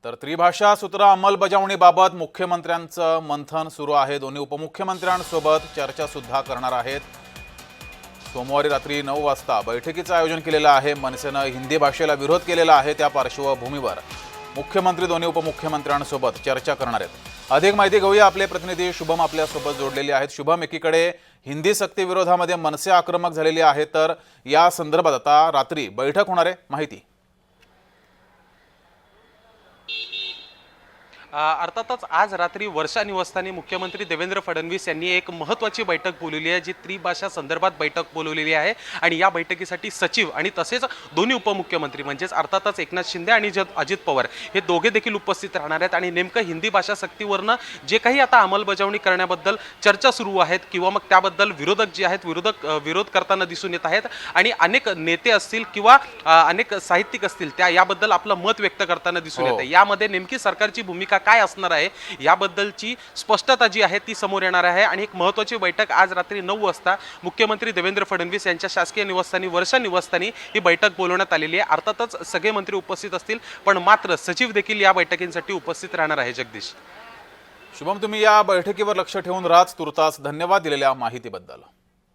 तर त्रिभाषा सूत्र अंमलबजावणीबाबत मुख्यमंत्र्यांचं मंथन सुरू आहे। दोन्ही उपमुख्यमंत्र्यांसोबत चर्चा सुद्धा करणार आहेत। सोमवारी रात्री 9 वाजता बैठकीचं आयोजन केलेलं आहे। मनसेनं हिंदी भाषेला विरोध केलेला आहे, त्या पार्श्वभूमीवर मुख्यमंत्री दोन्ही उपमुख्यमंत्र्यांसोबत चर्चा करणार आहेत। अधिक माहिती घेऊया, आपले प्रतिनिधी शुभम आपल्यासोबत जोडलेले आहेत। शुभम, एकीकडे हिंदी सक्ती विरोधामध्ये मनसे आक्रमक झालेली आहे, तर या संदर्भात आता रात्री बैठक होणार आहे, माहिती? अर्थातच आज रात्री वर्षा निवासस्थानी मुख्यमंत्री देवेंद्र फडणवीस यांनी एक महत्त्वाची बैठक बोलवली आहे, जी त्रिभाषा संदर्भात बैठक बोलवलेली आहे। आणि या बैठकीसाठी सचिव आणि तसेच दोन्ही उपमुख्यमंत्री म्हणजेच अर्थातच एकनाथ शिंदे आणि अजित पवार हे दोघे देखील उपस्थित राहणार आहेत। आणि नेमकं हिंदी भाषा सक्तीवरनं जे काही आता अंमलबजावणी करण्याबद्दल चर्चा सुरू आहेत किंवा मग त्याबद्दल विरोधक जे आहेत विरोध करताना दिसून येत आहेत। आणि अनेक नेते असतील किंवा अनेक साहित्यिक असतील त्या याबद्दल आपलं मत व्यक्त करताना दिसून येत आहे। यामध्ये नेमकी सरकारची भूमिका काय असणार आहे याबद्दलची स्पष्टता जी आहे ती समोर येणार आहे। आणि एक महत्त्वाची बैठक आज रात्री 9 वाजता मुख्यमंत्री देवेंद्र फडणवीस यांच्या शासकीय निवासस्थानी वर्षा निवासस्थानी ही बैठक बोलवण्यात आलेली आहे। अर्थातच सगळे मंत्री उपस्थित असतील, पण मात्र सचिव देखील या बैठकीसाठी उपस्थित राहणार आहे। जगदीश, शुभम, तुम्ही या बैठकीवर लक्ष ठेवून राहत तुर्तास धन्यवाद दिलेल्या माहितीबद्दल।